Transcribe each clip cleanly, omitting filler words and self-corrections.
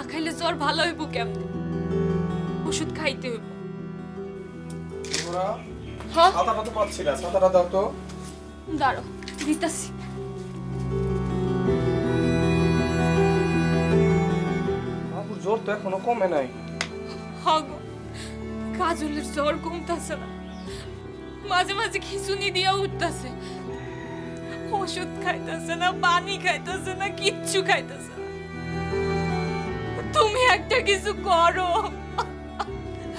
খাইলে জ্বর ভালো হইব কেমনে? ওষুধ খাইতে হইব। হ্যাঁ ছাতাটা তো পাচ্ছি না, ছাতাটা দাও তো। দাঁড়াও দিতাছি। বাবুর জ্বর তো এখনো কমে নাই। হাগো কাজলের জ্বর কমতাছে না, মাঝে মাঝে খিচুনি দিয়া উঠতাছে। ওষুধ খাইতাছে না, পানি খাইতাছে না, কিচ্ছু খাইতাছে না। তুমি একটা কিছু করো।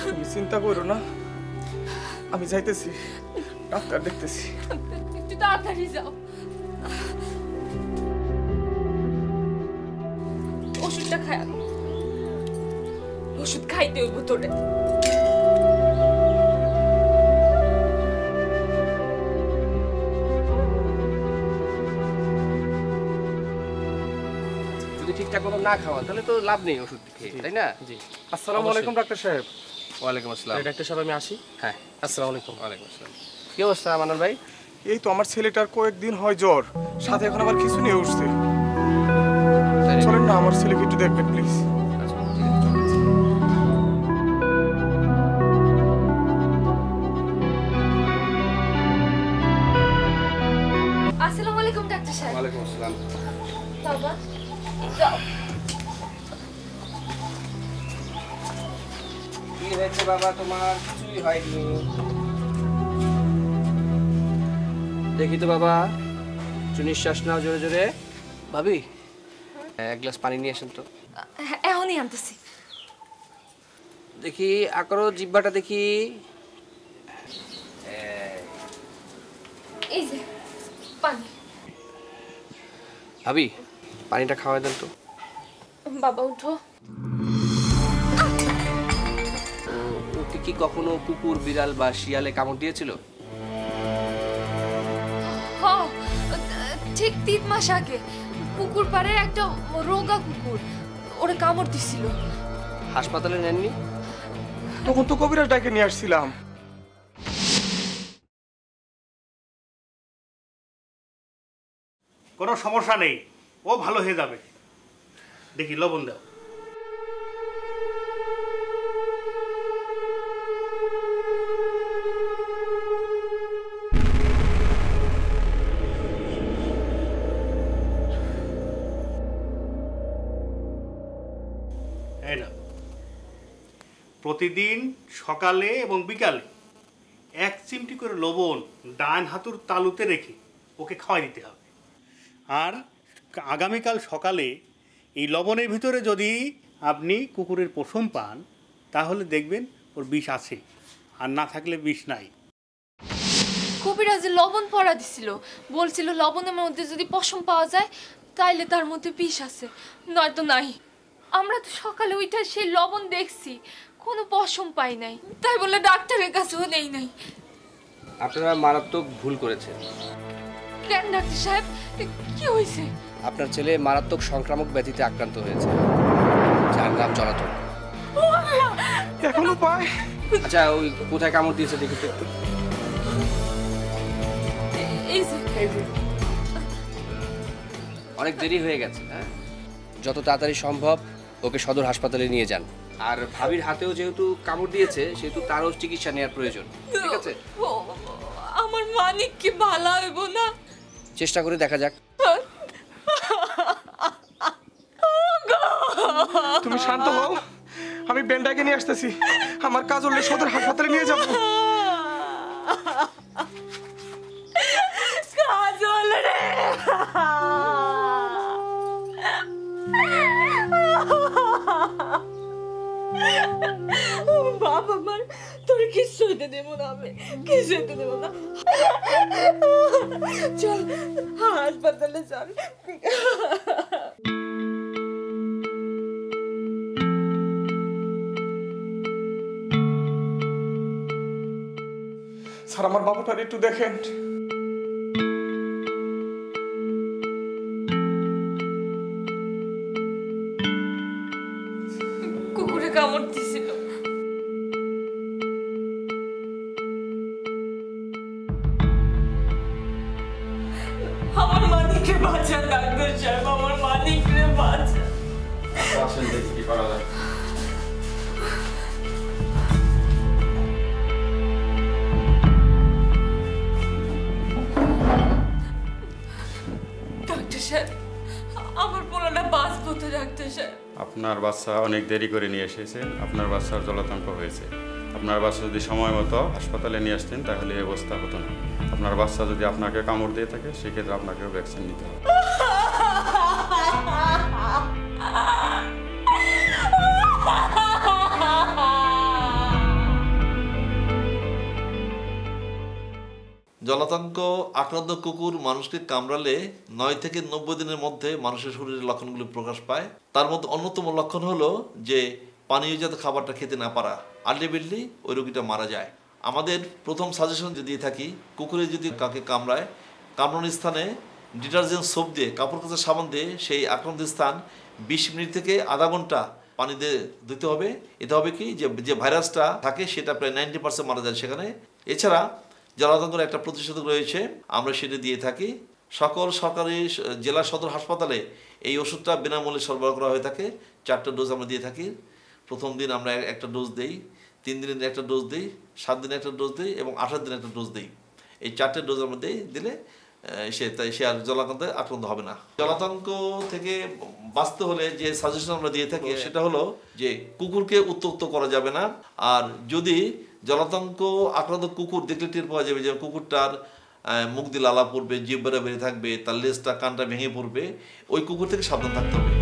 তুমি চিন্তা করো না, আমি যাইতেছি, ডাক্তার দেখতেছি। একটু তাড়াতাড়ি যাও। ওষুধটা খায়, ওষুধ খাইতে হইব তোরে। যদি ঠিকঠাক মতো না খাওয়া তাহলে তো লাভ নেই ওষুধ খেয়ে, তাই না? জি। আসসালামু আলাইকুম ডাক্তার সাহেব। ওয়ালাইকুম আসসালাম। ডাক্তার সাহেব আমি আসি। হ্যাঁ, আসসালামু আলাইকুম। ওয়ালাইকুম আসসালাম। কি অবস্থা মান্নান ভাই? এই তো আমার ছেলেটার কয়েকদিন হয় জ্বর, সাথে এখন আবার কিছু নিয়ে উঠছে। চলেন না আমার ছেলেকে একটু দেখবেন প্লিজ। আচ্ছা, ঠিক আছে, চলো। আসসালামু আলাইকুম ডাক্তার সাহেব। ওয়ালাইকুম আসসালাম। বাবা যাও। কি হয়েছে বাবা তোমার? কিছুই হয়নি। দেখি তো বাবা, একটু নিঃশ্বাস নাও জোরে জোরে। ভাবি এক গ্লাস পানি নিয়ে আসেন তো। এখনই আনতেছি। দেখি আকরো জিহ্বাটা দেখি। এই যে পানি। ভাবি পানিটা খাওয়াই দেন তো। বাবা উঠো। ওকে কি কখনো কুকুর, বিড়াল বা শিয়ালে কামড় দিয়েছিল? হ্যাঁ, ঠিক 3 মাস আগে পুকুর পাড়ে একটা রোগা কুকুর ওরে কামড় দিছিল। হাসপাতালে নেননি? তখন তো কবিরাজ ডাকে নিয়ে আসছিলাম। কোনো সমস্যা নেই, ও ভালো হয়ে যাবে। দেখি লবণ দাও। এই নাও। প্রতিদিন সকালে এবং বিকালে 1 চিমটি করে লবণ ডান হাতুর তালুতে রেখে ওকে খাওয়াই দিতে হবে। আর আগামীকাল সকালে এই লবণের ভিতরে যদি আপনি কুকুরের পশম পান তাহলে দেখবেন ওর বিষ আছে, আর না থাকলে বিষ নাই। কবিরাজে লবণ পড়া দিছিল, বলছিল লবণের মধ্যে যদি পশম পাওয়া যায় তাইলে তার মধ্যে বিষ আছে, নয়তো নাই। আমরা তো সকালে ওইটা সেই লবণ দেখছি, কোনো পশম পাই নাই, তাই বলে ডাক্তারের কাছেও নেই নাই। আপনারা মারাত্মক ভুল করেছেন। কেন ডাক্তার সাহেব, কি হয়েছে? আপনার ছেলে মারাত্মক সংক্রামক ব্যাধিতে আক্রান্ত হয়েছে, যার নাম জলাতঙ্ক। এখনো পায়? আচ্ছা ওই কোথায় কামড় দিয়েছে দেখি তো একটু। এই যে অনেক দেরি হয়ে গেছে। হ্যাঁ, যত তাড়াতাড়ি সম্ভব ওকে সদর হাসপাতালে নিয়ে যান। আর ভাবির হাতেও যেহেতু কামড় দিয়েছে সেহেতু তারও চিকিৎসা নেওয়ার প্রয়োজন। ঠিক আছে, আমার মানিক কি ভালো হইব না? চেষ্টা করে দেখা যাক। তুমি শান্ত হও, আমি বেন্ডাকে নিয়ে আসতেছি। আমার কাজলের সদর হাসপাতালে নিয়ে যাবো। কাজল রে, বাবা আমার তোর কিছু হইতে দেব না, আমি কিছু হইতে দেব না। চল হাসপাতালে চল। স্যার আমার বাবুটার একটু দেখেন। কুকুরে কামড় দিছিল। আমার মানিককে বাঁচা ডাক্তার সাহেব, আমার মানিককে বাঁচা। আসেন দেখি। কি করা যায়। ডাক্তার সাহেব, আমার পোলাটা বাঁচবো তো ডাক্তার সাহেব? আপনার বাচ্চা অনেক দেরি করে নিয়ে এসেছেন, আপনার বাচ্চার জলাতঙ্ক হয়েছে। আপনার বাচ্চা যদি সময় মতো হাসপাতালে নিয়ে আসতেন তাহলে এই অবস্থা হতো না। আপনার বাচ্চা যদি আপনাকে কামড় দিয়ে থাকে সেক্ষেত্রে আপনাকেও ভ্যাকসিন নিতে হবে। জলাতঙ্ক আক্রান্ত কুকুর মানুষকে কামড়ালে 9 থেকে 90 দিনের মধ্যে মানুষের শরীরের লক্ষণগুলি প্রকাশ পায়। তার মধ্যে অন্যতম লক্ষণ হলো যে পানীয়জাত খাবারটা খেতে না পারা, আলটিমেটলি ওই রোগীটা মারা যায়। আমাদের প্রথম সাজেশন যে দিয়ে থাকি, কুকুরে যদি কাকে কামড়ায়, কামড়ানোর স্থানে ডিটারজেন্ট সোপ দিয়ে, কাপড় কাচা সাবান দিয়ে সেই আক্রান্ত স্থান 20 মিনিট থেকে আধা ঘন্টা পানি দিয়ে দিতে হবে। এতে হবে কি যে ভাইরাসটা থাকে সেটা প্রায় 90% মারা যায় সেখানে। এছাড়া জলাতঙ্কের একটা প্রতিষেধক রয়েছে, আমরা সেটা দিয়ে থাকি। সকল সরকারি জেলা সদর হাসপাতালে এই ওষুধটা বিনামূল্যে সরবরাহ করা হয়ে থাকে। 4টা ডোজ আমরা দিয়ে থাকি। প্রথম দিন আমরা একটা ডোজ দিই, 3 দিনে একটা ডোজ দিই, 7 দিনে একটা ডোজ দিই এবং 18 দিনে একটা ডোজ দিই। এই 4টে ডোজ আমরা দিলে সে আর জলাতঙ্কে আক্রান্ত হবে না। জলাতঙ্ক থেকে বাঁচতে হলে যে সাজেশন আমরা দিয়ে থাকি সেটা হলো যে কুকুরকে উত্ত্যক্ত করা যাবে না। আর যদি জলাতঙ্ক আক্রান্ত কুকুর দেখলে টের পাওয়া যাবে যে কুকুরটার মুখ দিয়ে লালা পড়বে, জিহ্বা বেরিয়ে থাকবে, তার লেজটা কানটা ভেঙে পড়বে, ওই কুকুর থেকে সাবধান থাকতে হবে।